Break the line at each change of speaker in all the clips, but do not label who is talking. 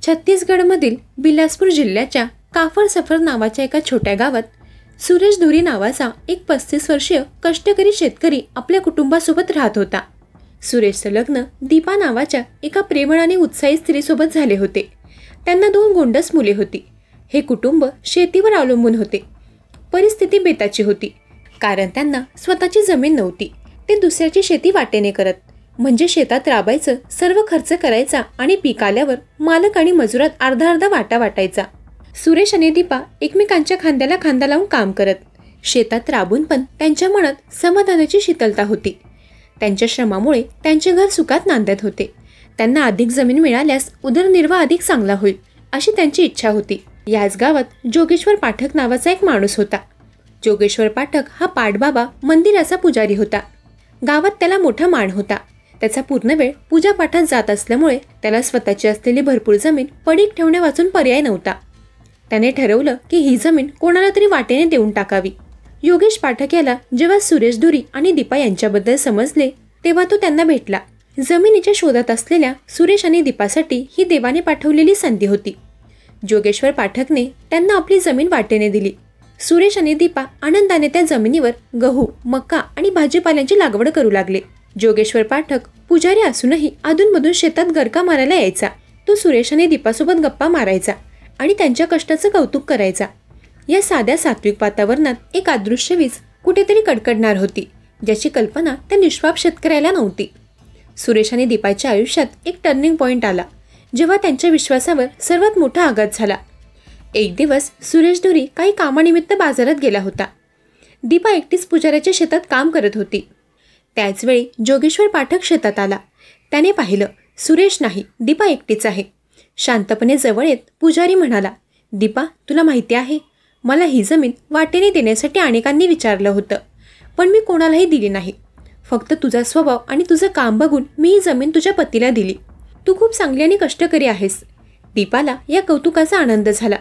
छत्तीसगडमधील बिलासपूर जिल्ह्याच्या काफर सफर नावाच्या एका छोट्या गावात सुरेश धुरी नावाचा एक 35 वर्षीय कष्टकरी शेतकरी आपल्या कुटुंबासोबत राहत होता. सुरेशचं लग्न दीपा नावाच्या एका प्रेमळ आणि उत्साही स्त्रीसोबत झाले होते. त्यांना 2 गोंडस मुले होती. हे कुटुंब शेतीवर अवलंबून होते. परिस्थिती बेताची होती, कारण त्यांना स्वतःची जमीन नव्हती. ते दुसऱ्याची शेती वाटेने करत, म्हणजे शेतात राबायचं, सर्व खर्च करायचा आणि पीक आल्यावर मालक आणि मजुरात अर्धा वाटा वाटायचा. सुरेश आणि दीपा एकमेकांच्या खांद्याला खांदा लावून काम करत. शेतात राबून पण त्यांच्या मनात समाधानाची शीतलता होती. त्यांच्या श्रमामुळे त्यांचे घर सुखात नांदत होते. त्यांना अधिक जमीन मिळाल्यास उदरनिर्वाह अधिक चांगला होईल अशी त्यांची इच्छा होती. याच गावात जोगेश्वर पाठक नावाचा एक माणूस होता. जोगेश्वर पाठक हा पाटबाबा मंदिराचा पुजारी होता. गावात त्याला मोठा मान होता. त्याचा पूर्ण वेळ पूजापाठात जात असल्यामुळे त्याला स्वतःची असलेली भरपूर जमीन पडीक ठेवण्यावाचून पर्याय नव्हता. त्याने ठरवलं की ही जमीन कोणाला तरी वाटेने देऊन टाकावी. योगेश पाठक याला जेव्हा सुरेश धुरी आणि दीपा यांच्याबद्दल समजले तेव्हा तो त्यांना भेटला. जमिनीच्या शोधात असलेल्या सुरेश आणि दीपासाठी ही देवाने पाठवलेली संधी होती. जोगेश्वर पाठकने त्यांना आपली जमीन वाटेने दिली. सुरेश आणि दीपा आनंदाने त्या जमिनीवर गहू, मका आणि भाजीपाल्यांची लागवड करू लागले. जोगेश्वर पाठक पुजारी असूनही अधूनमधून शेतात गरका मारायला यायचा. तो सुरेश आणि दीपासोबत गप्पा मारायचा आणि त्यांच्या कष्टाचं कौतुक करायचा. या साध्या सात्विक वातावरणात एक अदृश्य वीज कुठेतरी कडकडणार होती, ज्याची कल्पना त्या निष्पाप शेतकऱ्याला नव्हती. सुरेश आणि दीपाच्या आयुष्यात एक टर्निंग पॉइंट आला, जेव्हा त्यांच्या विश्वासावर सर्वात मोठा आघात झाला. एक दिवस सुरेश धुरी काही कामानिमित्त बाजारात गेला होता. दीपा एकटीच पुजाऱ्याच्या शेतात काम करत होती. त्याचवेळी जोगेश्वर पाठक शेतात आला. त्याने पाहिलं सुरेश नाही, दीपा एकटीच आहे. शांतपणे जवळ येत पुजारी म्हणाला, दीपा, तुला माहिती आहे, मला ही जमीन वाटेने देण्यासाठी अनेकांनी विचारलं होतं, पण मी कोणालाही दिली नाही. फक्त तुझा स्वभाव आणि तुझं काम बघून मी ही जमीन तुझ्या पतीला दिली. तू खूप चांगली आणि कष्टकरी आहेस. दीपाला या कौतुकाचा आनंद झाला.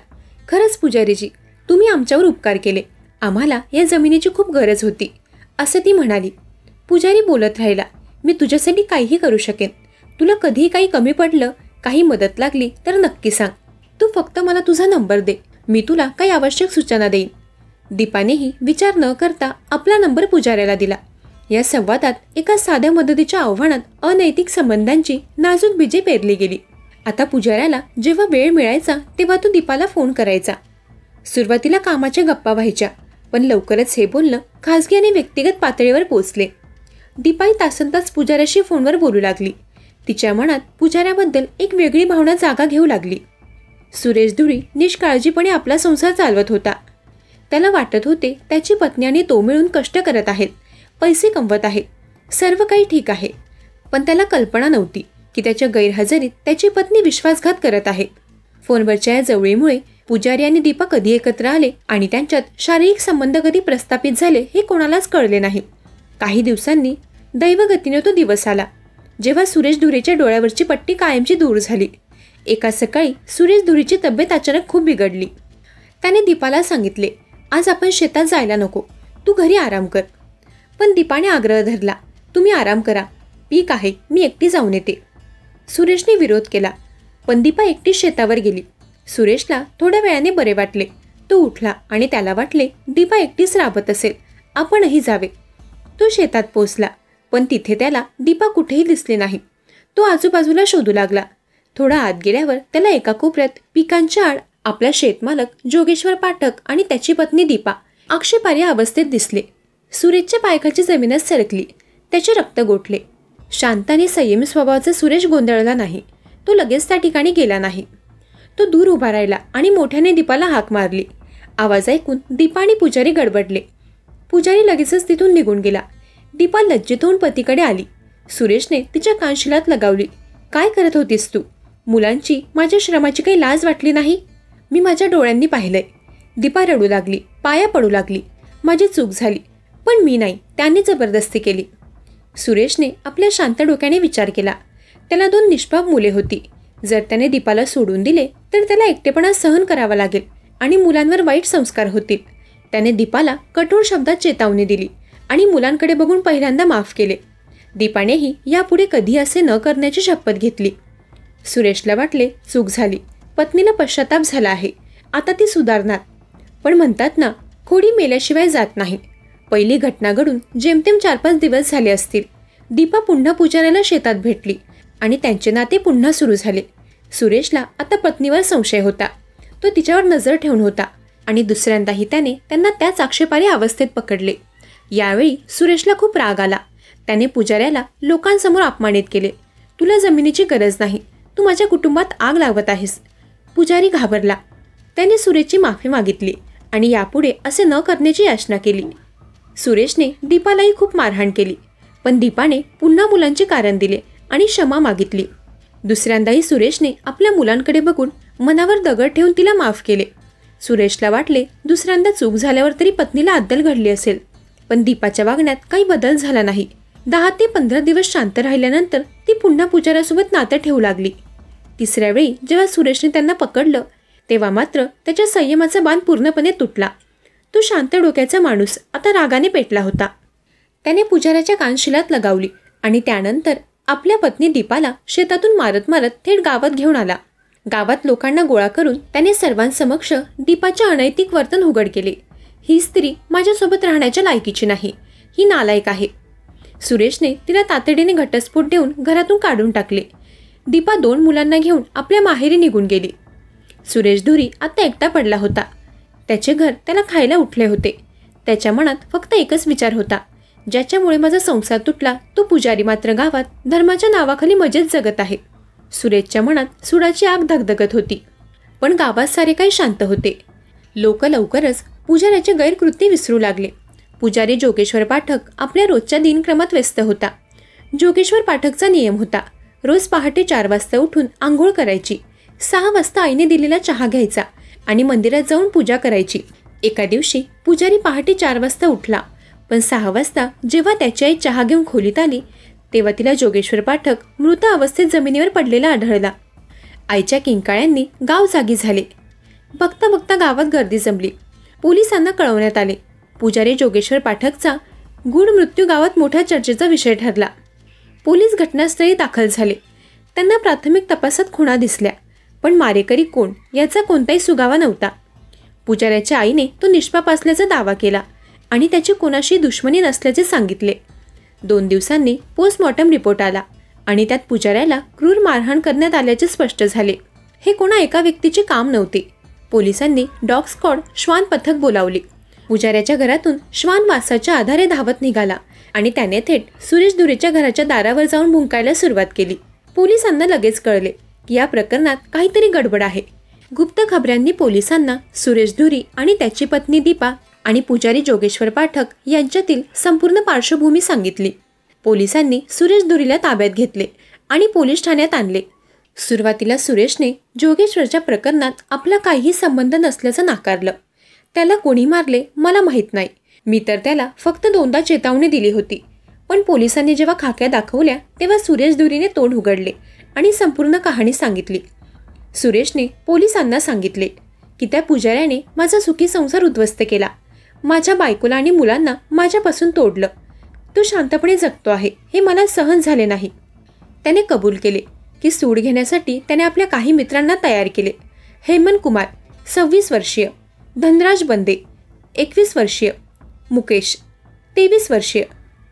खरंच पुजारीजी, तुम्ही आमच्यावर उपकार केले. आम्हाला या जमिनीची खूप गरज होती, असं ती म्हणाली. पुजारी बोलत राहिला, मी तुझ्यासाठी काहीही करू शकेन. तुला कधीही काही कमी पडलं, काही मदत लागली तर नक्की सांग. तू फक्त मला तुझा नंबर दे, मी तुला काही आवश्यक सूचना देईन. दीपानेही विचार न करता आपला नंबर पुजाऱ्याला दिला. या संवादात एका साध्या मदतीच्या आव्हानात अनैतिक संबंधांची नाजूक बीजे पेरली गेली. आता पुजाऱ्याला जेव्हा वेळ मिळायचा तेव्हा तो दीपाला फोन करायचा. सुरुवातीला कामाच्या गप्पा व्हायच्या, पण लवकरच हे बोलणं खासगी आणि व्यक्तिगत पातळीवर पोचले. दीपाई तासनतास पुजाऱ्याशी फोनवर बोलू लागली. तिच्या मनात पुजाऱ्याबद्दल एक वेगळी भावना जागा घेऊ लागली. सुरेश धुरी निष्काळजीपणे आपला संसार चालवत होता. त्याला वाटत होते त्याची पत्नी आणि तो मिळून कष्ट करत आहेत, पैसे कमवत आहेत, सर्व काही ठीक आहे. पण त्याला कल्पना नव्हती की त्याच्या गैरहजेरीत त्याची पत्नी विश्वासघात करत आहे. फोनवरच्या या जवळीमुळे पुजारी आणि दीपा कधी एकत्र आले आणि त्यांच्यात शारीरिक संबंध कधी प्रस्थापित झाले हे कोणालाच कळले नाही. काही दिवसांनी दैवगतीने तो दिवस आला, जेव्हा सुरेश धुरीच्या डोळ्यावरची पट्टी कायमची दूर झाली. एका सकाळी सुरेश धुरीची तब्येत अचानक खूप बिघडली. त्याने दीपाला सांगितले, आज आपण शेतात जायला नको, तू घरी आराम कर. पण दीपाने आग्रह धरला, तुम्ही आराम करा, पीक आहे, मी एकटी जाऊन येते. सुरेशने विरोध केला, पण दीपा एकटी शेतावर गेली. सुरेशला थोड्या वेळाने बरे वाटले. तो उठला आणि त्याला वाटले दीपा एकटीच राबत असेल, आपणही जावे. तो शेतात पोचला, पण तिथे त्याला दीपा कुठेही दिसली नाही. तो आजूबाजूला शोधू लागला. थोडा आत गेल्यावर त्याला एका कोपऱ्यात पिकांच्या आड आपला शेतमालक जोगेश्वर पाठक आणि त्याची पत्नी दीपा आक्षेपार्ह अवस्थेत दिसले. सुरेशच्या पायखालची जमीनच सरकली. त्याचे रक्त गोठले. शांत आणि संयमी स्वभावाचा सुरेश गोंधळला नाही. तो लगेच त्या ठिकाणी गेला नाही. तो दूर उभा राहिला आणि मोठ्याने दीपाला हाक मारली. आवाज ऐकून दीपा आणि पुजारी गडबडले. पुजारी लगेचच तिथून निघून गेला. दीपा लज्जित होऊन पतीकडे आली. सुरेशने तिच्या कानशिलात लगावली, काय करत होतीस तू? मुलांची, माझ्या श्रमाची काही लाज वाटली नाही? मी माझ्या डोळ्यांनी पाहिलंय. दीपा रडू लागली, पाया पडू लागली. माझी चूक झाली, पण मी नाही, त्यांनी जबरदस्ती केली. सुरेशने आपल्या शांत डोक्याने विचार केला. त्याला 2 निष्पाप मुले होती. जर त्याने दीपाला सोडून दिले तर त्याला एकटेपणा सहन करावा लागेल आणि मुलांवर वाईट संस्कार होतील. त्याने दीपाला कठोर शब्दात चेतावणी दिली आणि मुलांकडे बघून पहिल्यांदा माफ केले. दीपानेही यापुढे कधी असे न करण्याची शपथ घेतली. सुरेशला वाटले चूक झाली, पत्नीला पश्चाताप झाला आहे. आता ती सुधारणार. पण म्हणतात ना, खोडी मेल्याशिवाय जात नाही. पहिली घटना घडून जेमतेम 4-5 दिवस झाले असतील. दीपा पुन्हा पुजाऱ्याला शेतात भेटली आणि त्यांचे नाते पुन्हा सुरू झाले. सुरेशला आता पत्नीवर संशय होता. तो तिच्यावर नजर ठेवून होता आणि दुसऱ्यांदाही त्याने त्यांना त्याच आक्षेपार्ह अवस्थेत पकडले. यावेळी सुरेशला खूप राग आला. त्याने पुजाऱ्याला लोकांसमोर अपमानित केले. तुला जमिनीची गरज नाही, तू माझ्या कुटुंबात आग लावत आहेस. पुजारी घाबरला. त्याने सुरेशची माफी मागितली आणि यापुढे असे न करण्याची याचना केली. सुरेशने दीपालाही खूप मारहाण केली, पण दीपाने पुन्हा मुलांचे कारण दिले आणि क्षमा मागितली. दुसऱ्यांदाही सुरेशने आपल्या मुलांकडे बघून मनावर दगड ठेवून तिला माफ केले. सुरेशला वाटले दुसऱ्यांदा चूक झाल्यावर तरी पत्नीला अद्दल घडली असेल, पण दीपाच्या वागण्यात काही बदल झाला नाही. 10 ते 15 दिवस शांत राहिल्यानंतर ती पुन्हा पुजाऱ्यासोबत नातं ठेवू लागली. तिसऱ्या वेळी जेव्हा सुरेशने त्यांना पकडलं तेव्हा मात्र त्याच्या संयमाचा बांध पूर्णपणे तुटला. तो शांत डोक्याचा माणूस आता रागाने पेटला होता. त्याने पुजाऱ्याच्या कानशिलात लगावली आणि त्यानंतर आपल्या पत्नी दीपाला शेतातून मारत मारत थेट गावात घेऊन आला. गावात लोकांना गोळा करून त्याने सर्वांसमक्ष दीपाच्या अनैतिक वर्तन उघड केले. ही स्त्री माझ्यासोबत राहण्याच्या लायकीची नाही, ही नालायक आहे. सुरेशने तिला तातडीने घटस्फोट देऊन घरातून काढून टाकले. दीपा 2 मुलांना घेऊन आपल्या माहेरी निघून गेली. सुरेश धुरी आता एकटा पडला होता. त्याचे घर त्याला खायला उठले होते. त्याच्या मनात फक्त एकच विचार होता, ज्याच्यामुळे माझा संसार तुटला तो पुजारी मात्र गावात धर्माच्या नावाखाली मजेत जगत आहे. सुरेशच्या मनात सुडाची आग धगधगत होती. पण गावात सारे काही शांत होते. लोक लवकरच पुजाऱ्याचे गैरकृत्य विसरू लागले. पुजारी जोगेश्वर पाठक आपल्या रोजच्या दिनक्रमात व्यस्त होता. जोगेश्वर पाठकचा नियम होता, रोज पहाटे 4 वाजता उठून आंघोळ करायची, 6 वाजता आईने दिलेला चहा घ्यायचा आणि मंदिरात जाऊन पूजा करायची. एका दिवशी पुजारी पहाटे 4 वाजता उठला, पण 6 वाजता जेव्हा त्याची आई चहा घेऊन खोलीत आली तेव्हा तिला जोगेश्वर पाठक मृत अवस्थेत जमिनीवर पडलेला आढळला. आईच्या किंकाळ्यांनी गाव जागी झाले. बघता बघता गावात गर्दी जमली. पोलिसांना कळवण्यात आले. पुजारी जोगेश्वर पाठकचा गूढ मृत्यू गावात मोठ्या चर्चेचा विषय ठरला. पोलीस घटनास्थळी दाखल झाले. त्यांना प्राथमिक तपासात खुणा दिसल्या, पण मारेकरी कोण याचा कोणताही सुगावा नव्हता. पुजाऱ्याच्या आईने तो निष्पाप असल्याचा दावा केला आणि त्याची कोणाशी दुश्मनी नसल्याचे सांगितले. 2 दिवसांनी पोस्टमॉर्टम रिपोर्ट आला आणि त्यात पुजाऱ्याला क्रूर मारहाण करण्यात आल्याचे स्पष्ट झाले. हे कोणा एका व्यक्तीचे काम नव्हते. पोलिसांनी डॉग स्क्वॉड श्वान पथक बोलावले. पुजाऱ्याच्या घरातून श्वान वासाच्या आधारे धावत निघाला आणि त्याने थेट सुरेश धुरेच्या घराच्या दारावर जाऊन भुंकायला सुरुवात केली. पोलिसांना लगेच कळले की या प्रकरणात काहीतरी गडबड आहे. गुप्त खबऱ्यांनी पोलिसांना सुरेश धुरी आणि त्याची पत्नी दीपा आणि पुजारी जोगेश्वर पाठक यांच्यातील संपूर्ण पार्श्वभूमी सांगितली. पोलिसांनी सुरेश धुरीला ताब्यात घेतले आणि पोलीस ठाण्यात आणले. सुरुवातीला सुरेशने जोगेश्वरच्या प्रकरणात आपला काहीही संबंध नसल्याचं नाकारलं. त्याला कोणी मारले मला माहीत नाही, मी तर त्याला फक्त 2दा चेतावणी दिली होती. पण पोलिसांनी जेव्हा खाक्या दाखवल्या तेव्हा सुरेश धुरीने तोंड उघडले आणि संपूर्ण कहाणी सांगितली. सुरेशने पोलिसांना सांगितले की त्या पुजाऱ्याने माझा सुखी संसार उद्ध्वस्त केला, माझ्या बायकोला आणि मुलांना माझ्यापासून तोडलं. तो शांतपणे जगतो आहे हे मला सहन झाले नाही. त्याने कबूल केले की सूड घेण्यासाठी त्याने आपल्या काही मित्रांना तयार केले. हेमंत कुमार 26 वर्षीय, धनराज बंदे 21 वर्षीय, मुकेश 23 वर्षीय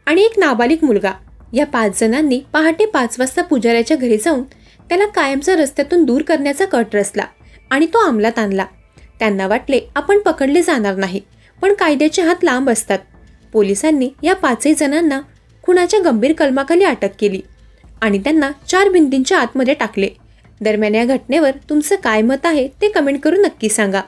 आणि एक नाबालिक मुलगा. या 5 जणांनी पहाटे 5 वाजता पुजाऱ्याच्या घरी जाऊन त्याला कायमचा रस्त्यातून दूर करण्याचा कट रचला आणि तो अंमलात आणला. त्यांना वाटले आपण पकडले जाणार नाही, पण कायद्याचे हात लांब असतात. पोलिसांनी या 5 जणांना खुनाच्या गंभीर कलमाखाली अटक केली आणि त्यांना 4 भिंतींच्या आतमध्ये टाकले. दरम्यान या घटनेवर तुमचं काय मत आहे ते कमेंट करून नक्की सांगा.